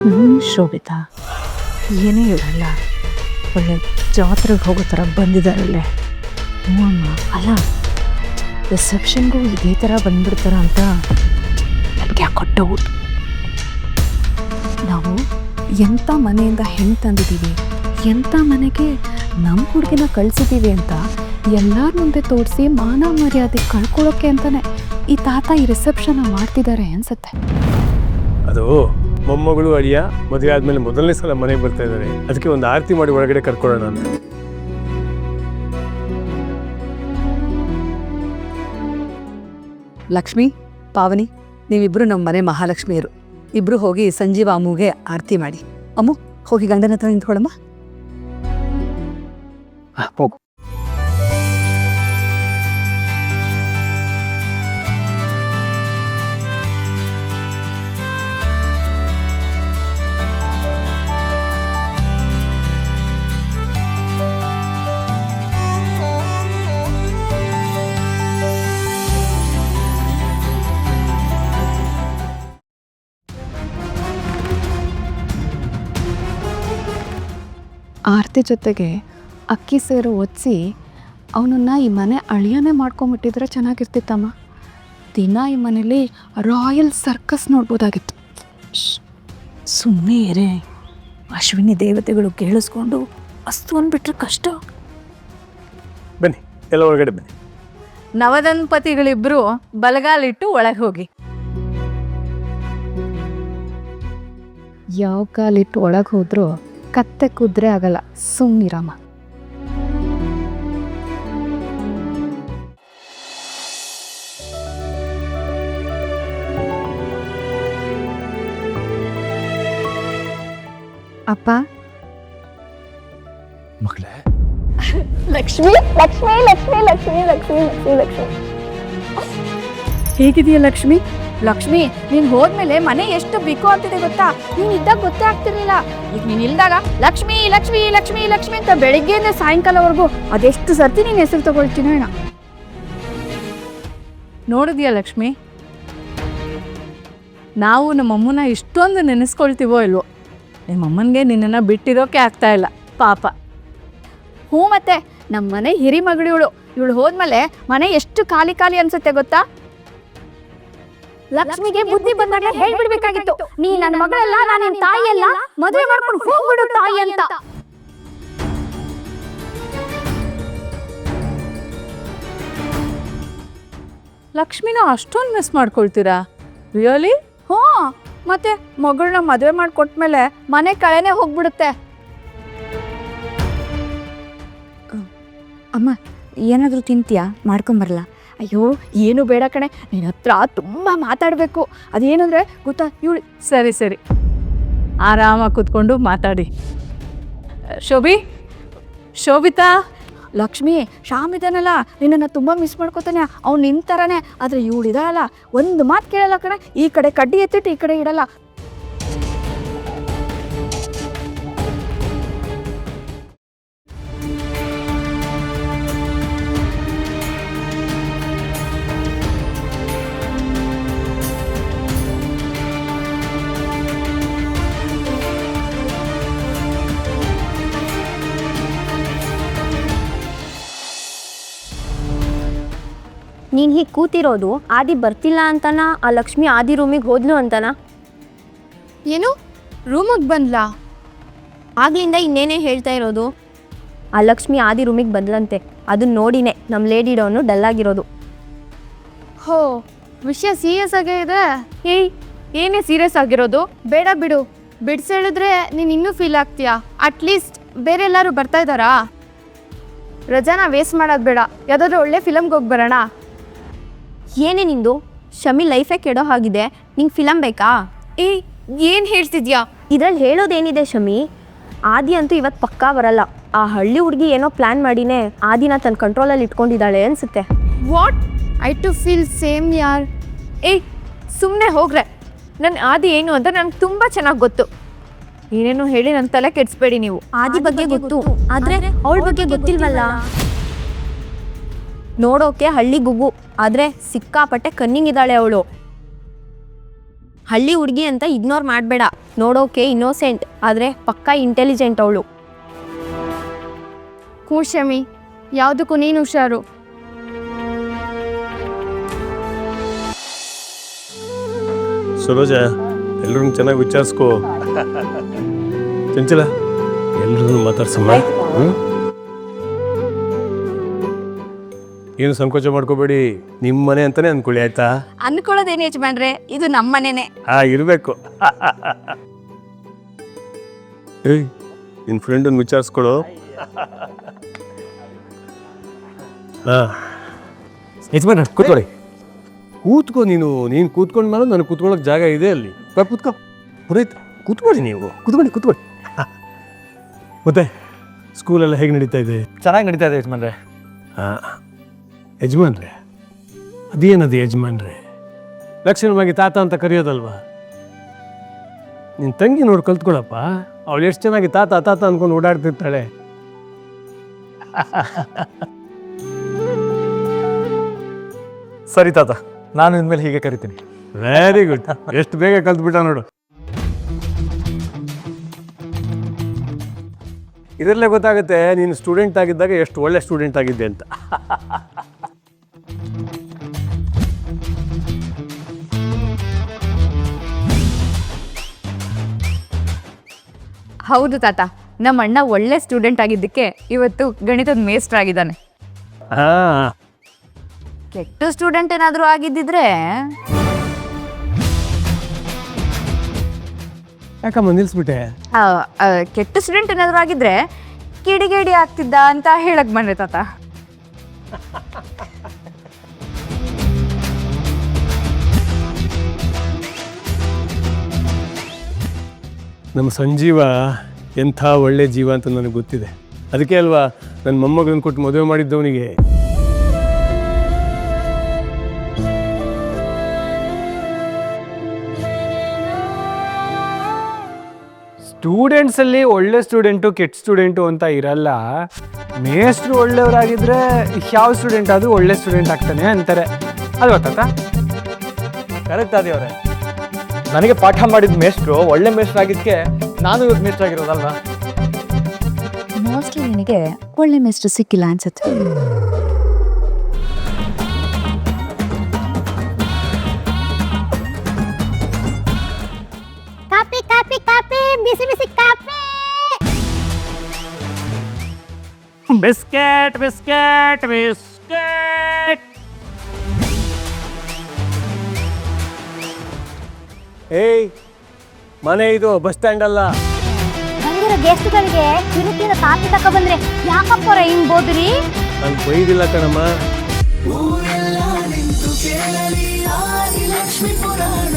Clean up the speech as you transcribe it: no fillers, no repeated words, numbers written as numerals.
ಶೋಭಿತಾ ಏನೇ ಇರಲ್ಲ, ಒಳ್ಳೆ ಜಾತ್ರೆಗೆ ಹೋಗೋ ಥರ ಬಂದಿದ್ದಾರಲ್ಲೇ. ಹ್ಞೂ ಅಮ್ಮ, ಅಲ್ಲ ರಿಸೆಪ್ಷನ್ಗೂ ಇದೇ ಥರ ಬಂದ್ಬಿಡ್ತಾರ ಅಂತ ನನಗೆ ಯಾಕೋ ಡೌಟ್. ನಾವು ಎಂಥ ಮನೆಯಿಂದ ಹೆಣ್ಣು ತಂದಿದ್ದೀವಿ, ಎಂಥ ಮನೆಗೆ ನಮ್ಮ ಹುಡುಗಿನ ಕಳಿಸಿದ್ದೀವಿ ಅಂತ ಎಲ್ಲರ ಮುಂದೆ ತೋರಿಸಿ ಮಾನ ಮರ್ಯಾದೆ ಕಳ್ಕೊಳ್ಳೋಕ್ಕೆ ಅಂತಲೇ ಈ ತಾತ ಈ ರಿಸೆಪ್ಷನ್ನ ಮಾಡ್ತಿದ್ದಾರೆ ಅನ್ಸುತ್ತೆ. ಅದು ಮೊಮ್ಮಗಳು ಅಳಿಯ ಮದುವೆ ಆದಮೇಲೆ ಮೊದಲನೇ ಸಲ ಮನೆಗೆ ಬರ್ತಾ ಇದ್ದಾರೆ, ಅದಕ್ಕೆ ಒಂದು ಆರತಿ ಮಾಡಿ ಒಳಗಡೆ ಕರ್ಕೊಳ್ಳೋಣ ಅಂತ. ಲಕ್ಷ್ಮಿ, ಪಾವನಿ, ನೀವಿಬ್ಬರು ನಮ್ಮ ಮನೆ ಮಹಾಲಕ್ಷ್ಮಿಯರು. ಇಬ್ಬರು ಹೋಗಿ ಸಂಜೀವ ಅಮ್ಮುಗೆ ಆರತಿ ಮಾಡಿ. ಅಮ್ಮು, ಹೋಗಿ ಗಂಡನ ಹತ್ರ ನಿಂತ್ಕೊಳ್ಳಮ್ಮ. ಹೋಗು. ಆರತಿ ಜೊತೆಗೆ ಅಕ್ಕಿ ಸೇರು ಒದಿಸಿ ಅವನನ್ನು ಈ ಮನೆ ಅಳಿಯನೇ ಮಾಡ್ಕೊಂಬಿಟ್ಟಿದ್ರೆ ಚೆನ್ನಾಗಿರ್ತಿತ್ತಮ್ಮ. ದಿನ ಈ ಮನೇಲಿ ರಾಯಲ್ ಸರ್ಕಸ್ ನೋಡ್ಬೋದಾಗಿತ್ತು. ಸುಮ್ಮನೆ ಇರೇ, ಅಶ್ವಿನಿ ದೇವತೆಗಳು ಕೇಳಿಸ್ಕೊಂಡು ಅಸ್ತು ಅಂದ್ಬಿಟ್ರೆ ಕಷ್ಟ. ಬನ್ನಿ, ಎಲ್ಲ ಒಳಗಡೆ ಬನ್ನಿ. ನವದಂಪತಿಗಳಿಬ್ಬರು ಬಲಗಾಲಿಟ್ಟು ಒಳಗೆ ಹೋಗಿ. ಯಾವ ಕಾಲಿಟ್ಟು ಒಳಗೆ ಹೋದ್ರೂ ಕತ್ತೆ ಕುದ್ರೆ ಆಗಲ್ಲ, ಸುಮ್ಮನಿರಮ್ಮ. ಅಪ್ಪ, ಮಗಳೇ, ಲಕ್ಷ್ಮಿ ಲಕ್ಷ್ಮಿ ಲಕ್ಷ್ಮಿ ಲಕ್ಷ್ಮಿ ಲಕ್ಷ್ಮಿ ಲಕ್ಷ್ಮಿ ಲಕ್ಷ್ಮಿ ಹೇಗಿದೆಯಾ ಲಕ್ಷ್ಮಿ? ಲಕ್ಷ್ಮಿ, ನೀನು ಹೋದ್ಮೇಲೆ ಮನೆ ಎಷ್ಟು ಬಿಕೋ ಅಂತಿದೆ ಗೊತ್ತಾ? ನೀನು ಇದ್ದಾಗ ಗೊತ್ತೇ ಆಗ್ತಿರ್ಲಿಲ್ಲ. ಈಗ ನೀನು ಇಲ್ದಾಗ ಲಕ್ಷ್ಮಿ ಲಕ್ಷ್ಮಿ ಲಕ್ಷ್ಮಿ ಲಕ್ಷ್ಮಿ ಅಂತ ಬೆಳಿಗ್ಗೆಯಿಂದ ಸಾಯಂಕಾಲವರೆಗೂ ಅದೆಷ್ಟು ಸರ್ತಿ ನೀನು ಹೆಸರು ತಗೊಳ್ತೀನೋ ಏನೋ. ನೋಡಿದ್ಯಾ ಲಕ್ಷ್ಮಿ, ನಾವು ನಮ್ಮಮ್ಮನ ಇಷ್ಟೊಂದು ನೆನೆಸ್ಕೊಳ್ತೀವೋ ಇಲ್ವೋ, ನಿಮ್ಮಮ್ಮನಿಗೆ ನಿನ್ನನ್ನು ಬಿಟ್ಟಿರೋಕೆ ಆಗ್ತಾ ಇಲ್ಲ ಪಾಪ. ಹ್ಞೂ, ಮತ್ತೆ ನಮ್ಮ ಮನೆ ಹಿರಿ ಮಗಳು ಇವಳು ಹೋದ್ಮೇಲೆ ಮನೆ ಎಷ್ಟು ಖಾಲಿ ಖಾಲಿ ಅನ್ಸುತ್ತೆ ಗೊತ್ತಾ? ಲಕ್ಷ್ಮಿಗೆ ಬುದ್ಧಿ ಬಂದಾಗ ಹೇಳ್ಬಿಡ್ಬೇಕಾಗಿತ್ತು, ನೀ ನನ್ನ ಮಗಳಲ್ಲ, ನಾನು ನಿನ್ ತಾಯಿ ಅಲ್ಲ, ಮದುವೆ ಮಾಡ್ಕೊಂಡು ಹೋಗ್ಬಿಡು ತಾಯಿ ಅಂತ. ಲಕ್ಷ್ಮಿನ ಅಷ್ಟೊಂದು ಮಿಸ್ ಮಾಡ್ಕೊಳ್ತೀರಾ ರಿಯಲಿ? ಹ್ಞೂ, ಮತ್ತೆ ಮಗಳನ್ನ ಮದುವೆ ಮಾಡಿಕೊಟ್ಮೇಲೆ ಮನೆ ಕಳೆನೇ ಹೋಗ್ಬಿಡುತ್ತೆ. ಅಮ್ಮ, ಏನಾದರೂ ತಿಂತೀಯಾ? ಮಾಡ್ಕೊಂಬರಲ್ಲ? ಅಯ್ಯೋ, ಏನು ಬೇಡ ಕಣೆ, ನಿನ್ನ ಹತ್ರ ತುಂಬ ಮಾತಾಡಬೇಕು. ಅದೇನಂದರೆ ಗೊತ್ತಾ, ಇವಳು. ಸರಿ ಸರಿ, ಆರಾಮಾಗಿ ಕೂತ್ಕೊಂಡು ಮಾತಾಡಿ. ಶೋಭಿತಾ, ಲಕ್ಷ್ಮಿ, ಶ್ಯಾಮ್ ಇದ್ದಾನಲ್ಲ, ನಿನ್ನನ್ನು ತುಂಬ ಮಿಸ್ ಮಾಡ್ಕೋತಾನೆ. ಅವ್ನು ನಿನ್ನ ಥರನೇ, ಆದರೆ ಇವಳು ಇದಾಳಲ್ಲ, ಒಂದು ಮಾತು ಕೇಳಲ್ಲ ಕಣೆ. ಈ ಕಡೆ ಕಡ್ಡಿ ಎತ್ತಿಟ್ಟು ಈ ಕಡೆ ಇಡಲ್ಲ. ನೀನು ಹೀಗೆ ಕೂತಿರೋದು ಆದಿ ಬರ್ತಿಲ್ಲ ಅಂತನಾ, ಆ ಲಕ್ಷ್ಮಿ ಆದಿ ರೂಮಿಗೆ ಹೋದ್ಲು ಅಂತನಾ? ಏನು, ರೂಮಿಗೆ ಬಂದ್ಲಾ? ಆಗ್ಲಿಂದ ಇನ್ನೇನೇ ಹೇಳ್ತಾ ಇರೋದು? ಆ ಲಕ್ಷ್ಮಿ ಆದಿ ರೂಮಿಗೆ ಬಂದ್ಲಂತೆ, ಅದನ್ನ ನೋಡಿನೇ ನಮ್ಮ ಲೇಡಿ ಡೌನು ಡಲ್ಲಾಗಿರೋದು. ಹೋ, ವಿಷಯ ಸೀರಿಯಸ್ ಆಗೇ ಇದೆ. ಏಯ್, ಏನೇ ಸೀರಿಯಸ್ ಆಗಿರೋದು? ಬೇಡ ಬಿಡು, ಬಿಡ್ಸೇಳಿದ್ರೆ ನೀನು ಇನ್ನೂ ಫೀಲ್ ಆಗ್ತೀಯಾ. ಅಟ್ಲೀಸ್ಟ್ ಬೇರೆ ಎಲ್ಲರೂ ಬರ್ತಾ ಇದ್ದಾರಾ? ರಜಾನ ವೇಸ್ಟ್ ಮಾಡೋದು ಬೇಡ, ಯಾವುದಾದ್ರೂ ಒಳ್ಳೆ ಫಿಲಮ್ಗೆ ಹೋಗಿ ಬರೋಣ. ಏನೇ ನಿಂದು? ಶಮಿ ಲೈಫೇ ಕೆಡೋ ಹಾಗಿದೆ, ನಿಂಗೆ ಫಿಲಮ್ ಬೇಕಾ? ಏಯ್, ಏನು ಹೇಳ್ತಿದ್ಯಾ? ಇದ್ರಲ್ಲಿ ಹೇಳೋದೇನಿದೆ ಶಮಿ? ಆದಿ ಅಂತೂ ಇವತ್ತು ಪಕ್ಕಾ ಬರಲ್ಲ. ಆ ಹಳ್ಳಿ ಹುಡುಗಿ ಏನೋ ಪ್ಲ್ಯಾನ್ ಮಾಡಿನೇ ಆದಿನ ತನ್ನ ಕಂಟ್ರೋಲಲ್ಲಿ ಇಟ್ಕೊಂಡಿದ್ದಾಳೆ ಅನಿಸುತ್ತೆ. What? I too feel same ಯಾರ್. ಏಯ್, ಸುಮ್ಮನೆ ಹೋಗ್ರೆ. ನನ್ನ ಆದಿ ಏನು ಅಂತ ನನಗೆ ತುಂಬ ಚೆನ್ನಾಗಿ ಗೊತ್ತು. ಏನೇನು ಹೇಳಿ ನನ್ನ ತಲೆ ಕೆಡಿಸ್ಬೇಡಿ ನೀವು. ಆದಿ ಬಗ್ಗೆ ಗೊತ್ತು, ಆದರೆ ಅವಳ ಬಗ್ಗೆ ಗೊತ್ತಿಲ್ವಲ್ಲ. ನೋಡೋಕೆ ಹಳ್ಳಿ ಗುಗ್ಗು, ಆದರೆ ಸಿಕ್ಕಾಪಟ್ಟೆ ಕನ್ನಿಂಗ್ ಇದ್ದಾಳೆ ಅವಳು. ಹಳ್ಳಿ ಹುಡುಗಿ ಅಂತ ಇಗ್ನೋರ್ ಮಾಡಬೇಡ. ನೋಡೋಕೆ ಇನ್ನೋಸೆಂಟ್ ಆದರೆ ಪಕ್ಕಾ ಇಂಟೆಲಿಜೆಂಟ್ ಅವಳು. ಹ್ಞೂ ಶಮಿ, ಯಾವುದಕ್ಕೂ ನೀನು ಹುಷಾರು. ಸರೋಜ, ಎಲ್ರನ್ನೂ ಚೆನ್ನಾಗಿ ವಿಚಾರಿಸ್ಕೋ. ಚಂಚಲ, ಎಲ್ರನ್ನೂ ಮಾತಾಡ್ಸಮ್ಮ. ಏನು ಸಂಕೋಚ ಮಾಡ್ಕೋಬೇಡಿ, ನಿಮ್ಮ ಮನೆ ಅಂತಾನೆ ಅನ್ಕೊಳ್ಳಿ, ಆಯ್ತಾ? ಅನ್ಕೊಳ್ಳೋದೇನು ಯಜಮಾನ್ರೆ, ಇದು ನಮ್ಮ ಮನೆನೇ. ಇರಬೇಕು. ಏಯ್, ನಿನ್ನ ಫ್ರೆಂಡನ್ನು ವಿಚಾರಿಸ್ಕೊಳು. ಯಜಮಾನ ಕೂತ್ಕೊಳ್ಳಿ. ಕೂತ್ಕೋ. ನೀನು ಕೂತ್ಕೊಂಡ ಮೇಲೆ ನನಗೆ ಕೂತ್ಕೊಳ್ಳೋಕೆ ಜಾಗ ಇದೆ ಅಲ್ಲಿ. ಕೂತ್ಕೋ. ಪುರೋಹಿತ್, ಕೂತ್ಕೊಳ್ಳಿ. ನೀವು ಕೂತ್ಕೊಳ್ಳಿ. ಮತ್ತೆ ಸ್ಕೂಲೆಲ್ಲ ಹೇಗೆ ನಡೀತಾ ಇದೆ? ಚೆನ್ನಾಗಿ ನಡೀತಾ ಇದೆ ಯಜಮಾನ್ರೆ. ಯಜಮಾನ್ರೆ, ಅದೇನದು ಯಜಮಾನ್ರೆ? ಲಕ್ಷಣವಾಗಿ ತಾತ ಅಂತ ಕರೆಯೋದಲ್ವಾ? ನಿನ್ನ ತಂಗಿ ನೋಡಿ ಕಲ್ತ್ಕೊಳಪ್ಪ. ಅವಳು ಎಷ್ಟು ಚೆನ್ನಾಗಿ ತಾತ ತಾತ ಅಂದ್ಕೊಂಡು ಓಡಾಡ್ತಿರ್ತಾಳೆ. ಸರಿ ತಾತ, ನಾನು ಇನ್ಮೇಲೆ ಹೀಗೆ ಕರಿತೀನಿ. Very good. ಎಷ್ಟು ಬೇಗ ಕಲ್ತ್ಬಿಟ್ಟ ನೋಡು. ಇದರಲ್ಲೇ ಗೊತ್ತಾಗುತ್ತೆ ನೀನು ಸ್ಟೂಡೆಂಟ್ ಆಗಿದ್ದಾಗ ಎಷ್ಟು ಒಳ್ಳೆ ಸ್ಟೂಡೆಂಟ್ ಆಗಿದ್ದೆ ಅಂತ. ಹೌದು ತಾತ, ನಮ್ಮ ಅಣ್ಣ ಒಳ್ಳೆ ಸ್ಟೂಡೆಂಟ್ ಆಗಿದ್ದಕ್ಕೆ ಇವತ್ತು ಗಣಿತದ ಮೇಸ್ಟರ್ ಆಗಿದ್ದಾನೆ. ಕೆಟ್ಟ ಸ್ಟೂಡೆಂಟ್ ಏನಾದರೂ ಆಗಿದ್ದಿದ್ರೆ ಯಾಕಮ್ಮ ನಿಲ್ಲಿಸ್ಬಿಟ್ಟೆ? ಕೆಟ್ಟ ಸ್ಟೂಡೆಂಟ್ ಏನಾದರೂ ಆಗಿದ್ರೆ ಕಿಡಿಗೇಡಿ ಆಗ್ತಿದ್ದ ಅಂತ ಹೇಳಕ್ ಬಂದ್ರೆ ತಾತ. ನಮ್ಮ ಸಂಜೀವ ಎಂಥ ಒಳ್ಳೆ ಜೀವ ಅಂತ ನನಗೆ ಗೊತ್ತಿದೆ. ಅದಕ್ಕೆ ಅಲ್ವಾ ನನ್ನ ಮೊಮ್ಮಗಳನ್ನ ಕೊಟ್ಟು ಮದುವೆ ಮಾಡಿದ್ದವನಿಗೆ. ಸ್ಟೂಡೆಂಟ್ಸಲ್ಲಿ ಒಳ್ಳೆ ಸ್ಟೂಡೆಂಟು ಕೆಟ್ಟ ಸ್ಟೂಡೆಂಟು ಅಂತ ಇರಲ್ಲ. ಮೇಷ್ಟ್ರು ಒಳ್ಳೆಯವರಾಗಿದ್ದರೆ ಯಾವ ಸ್ಟೂಡೆಂಟ್ ಆದರೂ ಒಳ್ಳೆ ಸ್ಟೂಡೆಂಟ್ ಆಗ್ತಾನೆ ಅಂತಾರೆ. ಅಲ್ವಾ ತಾತ? ಕರೆಕ್ಟ್ ಅದೇ ಅವರೇ. ನನಗೆ ಪಾಠ ಮಾಡಿದ ಮೇಷ್ಟ್ರು ಒಳ್ಳೆ ಮೇಷ್ಟ್ರು ಆಗಿದ್ದಕ್ಕೆ ನಾನು ಇವತ್ತು ಮೇಷ್ಟ್ರು ಆಗಿರೋದಲ್ವಾ? ಮೋಸ್ಟ್ಲಿ ನಿನಗೆ ಒಳ್ಳೆ ಮೇಸ್ಟರ್ ಸಿಕ್ಕಿಲ್ಲ ಅನ್ಸುತ್ತೆ. ಕಾಪಿ ಕಾಪಿ ಕಾಪಿ, ಬಿಸಿ ಬಿಸಿ ಕಾಪಿ. Biscuit biscuit biscuit. ಏಯ್, ಮನೆ ಇದು, ಬಸ್ ಸ್ಟ್ಯಾಂಡ್ ಅಲ್ಲ. ಬಂದಿರೋ ಗೆಸ್ಟ್ಗಳಿಗೆ ಕಿರುಕಿನ ಕಾಪಿ ತಕ ಬಂದ್ರೆ ಯಾಕಪ್ಪರ ಹಿಂಗ್ ಬೋದ್ರಿ? ನಾನು ಬೈದಿಲ್ಲ ಕಣಮ್ಮ. ಊರೆಲ್ಲ ನಿಂತು ಕೇಳಲಿ ಆದಿಲಕ್ಷ್ಮಿ ಪುರಾಣ.